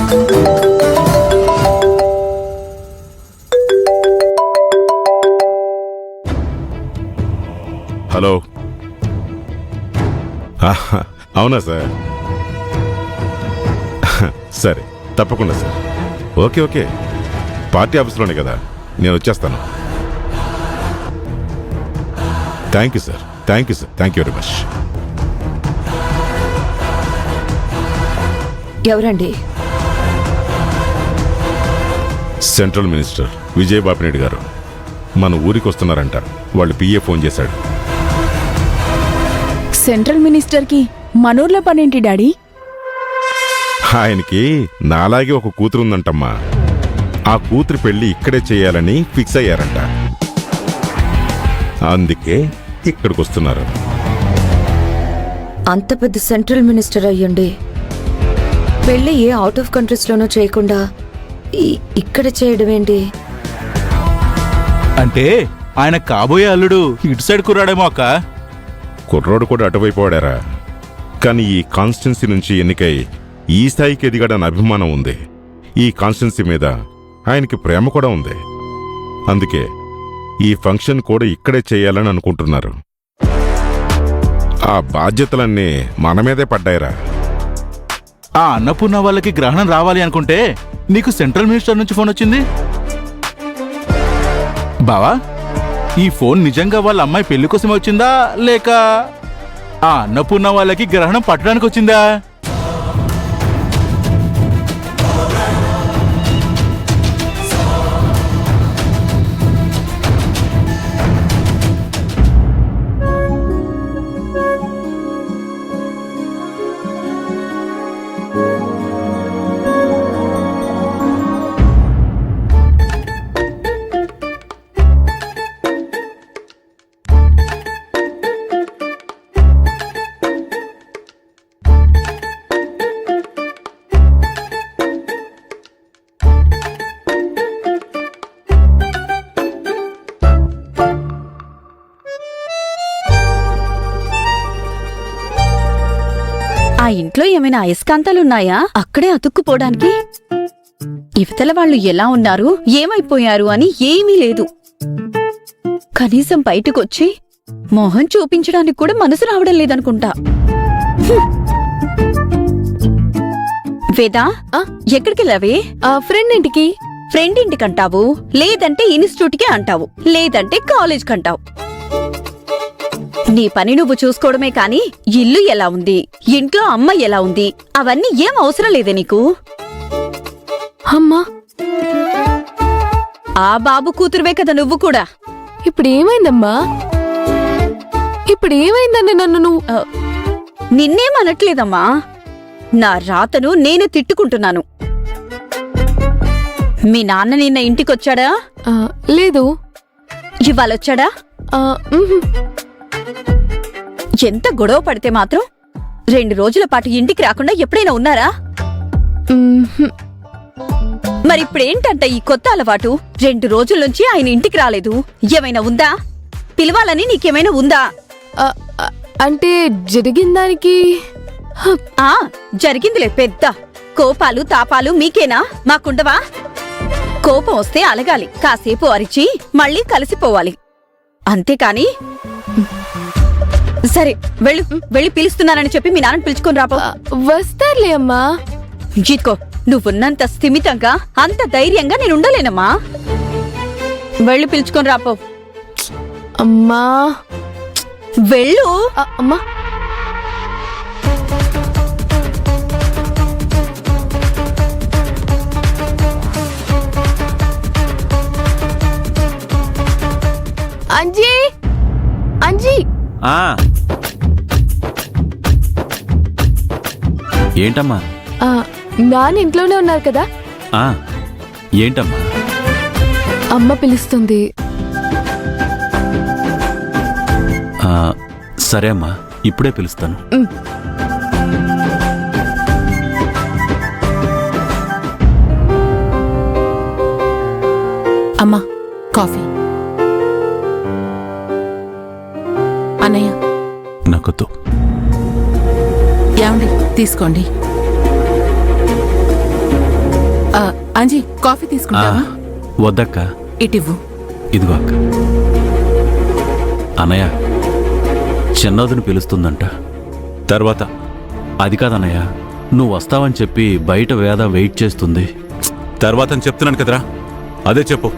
Hello, అవునా sir? సరే, తప్పకుండా సార్. ఓకే ఓకే, పార్టీ ఆఫీస్లోనే కదా, నేను వచ్చేస్తాను. Thank you sir, thank you sir, thank you very much. ఎవరండి? సెంట్రల్ మినిస్టర్ విజయబాపిరెడ్డి గారు మన ఊరికి వస్తున్నారంట. వాళ్ళు పిఏ ఫోన్ చేశాడు. సెంట్రల్ మినిస్టర్కి మనూర్లో పనేంటి డాడీ? ఆయనకి నాలాగే ఒక కూతురు ఉందంటమ్మా. ఆ కూతురు పెళ్లి ఇక్కడే చేయాలని ఫిక్స్ అయ్యారంట. అందుకే ఇక్కడికి వస్తున్నారు. అంత పెద్ద సెంట్రల్ మినిస్టర్ అయ్యండి పెళ్లి ఏ అవుట్ ఆఫ్ కంట్రీస్లోనూ చేయకుండా ఇక్కడ చేయడం ఏంటి? అంటే ఆయన కాబోయే అల్లుడు ఇటు సైడ్ కుర్రాడేమో అక్క. కుర్రోడు కూడా అటువైపోయారా, కానీ ఈ కాన్స్టిట్యున్సీ నుంచి ఎన్నికై ఈ స్థాయికి ఎదిగాడని అభిమానం ఉంది. ఈ కాన్స్టిట్యున్సీ మీద ఆయనకి ప్రేమ కూడా ఉంది. అందుకే ఈ ఫంక్షన్ కూడా ఇక్కడే చేయాలని అనుకుంటున్నారు. ఆ బాధ్యతలన్నీ మన మీదే పడ్డాయిరా. ఆ అన్నపూర్ణ వాళ్ళకి గ్రహణం రావాలి అనుకుంటే నీకు సెంట్రల్ మినిస్టర్ నుంచి ఫోన్ వచ్చింది. బావా, ఈ ఫోన్ నిజంగా వాళ్ళ అమ్మాయి పెళ్లి కోసం వచ్చిందా, లేక ఆ అన్నపూర్ణ వాళ్ళకి గ్రహణం పట్టడానికి వచ్చిందా? ఆ ఇంట్లో ఏమైనా అయస్కాంతాలున్నాయా అక్కడే అతుక్కుపోవడానికి? ఇవతల వాళ్ళు ఎలా ఉన్నారు, ఏమైపోయారు అని ఏమీ లేదు. కనీసం బయటకొచ్చి మొహం చూపించడానికి కూడా మనసు రావడం లేదనుకుంటా. వేదా, ఎక్కడికెళ్ళావే? ఫ్రెండ్ ఇంటికి. ఫ్రెండ్ ఇంటికంటావు, లేదంటే ఇన్స్టిట్యూట్కే అంటావు, లేదంటే కాలేజ్కి అంటావు. నీ పని నువ్వు చూసుకోవడమే కాని ఇల్లు ఎలా ఉంది, ఇంట్లో అమ్మ ఎలా ఉంది, అవన్నీ ఏం అవసరం లేదే నీకు? అమ్మా, ఆ బాబు కూతురువే కదా నువ్వు కూడా. ఇప్పుడేమైందమ్మా? ఇప్పుడేమైందని నన్ను నువ్వు? నిన్నేమనట్లేదమ్మా, నా రాతను నేనే తిట్టుకుంటున్నాను. మీ నాన్న నిన్న ఇంటికొచ్చాడా? లేదు. ఇవాళొచ్చాడా? ఎంత గొడవ పడితే మాత్రం 2 రోజుల పాటు ఇంటికి రాకుండా ఎప్పుడైనా ఉన్నారా? మరిప్పుడేంటంట ఈ కొత్త అలవాటు? 2 రోజుల నుంచి ఆయన ఇంటికి రాలేదు, ఏమైనా ఉందా? పిలవాలని నీకేమైనా ఉందా? అంటే జరిగిన దానికి జరిగిందిలే పెద్ద. కోపాలు తాపాలు మీకేనా, మాకుండవా? కోపం వస్తే అలగాలి, కాసేపు అరిచి మళ్ళీ కలిసిపోవాలి, అంతేకాని. సరే వెళ్ళు, వెళ్ళి పిలుస్తున్నానని చెప్పి మీ నాన్నని పిలుచుకొని రాపో. వస్తారులే అమ్మా. జీత్కో, నువ్వున్నంత స్థిమితంగా అంత ధైర్యంగా నేనుండలేనమ్మా. వెళ్ళి పిలుచుకొని రాపో. అమ్మా వెళ్ళు. అమ్మా, అంజీ, అంజీ. ఏంటమ్మా? నాన్న ఇంట్లోనే ఉన్నారు కదా? ఏంటమ్మా? అమ్మ పిలుస్తుంది. సరే అమ్మా, ఇప్పుడే పిలుస్తాను. అమ్మా, కాఫీ. అన్నయ్య, నాకొద్దు. ఏమండి, తీసుకోండి. అంజీ కాఫీ ఆ, తీసుకుంటావా వద్దక్క. ఇటివ్వు. ఇదిగో అక్క. అన్నయ్య, చిన్నోదిని పిలుస్తుందంట. తర్వాత అది కాదన్నయ్య, నువ్వు వస్తావని చెప్పి బయట వేద వెయిట్ చేస్తుంది. తర్వాత చెప్తున్నాను కదరా, అదే చెప్పు.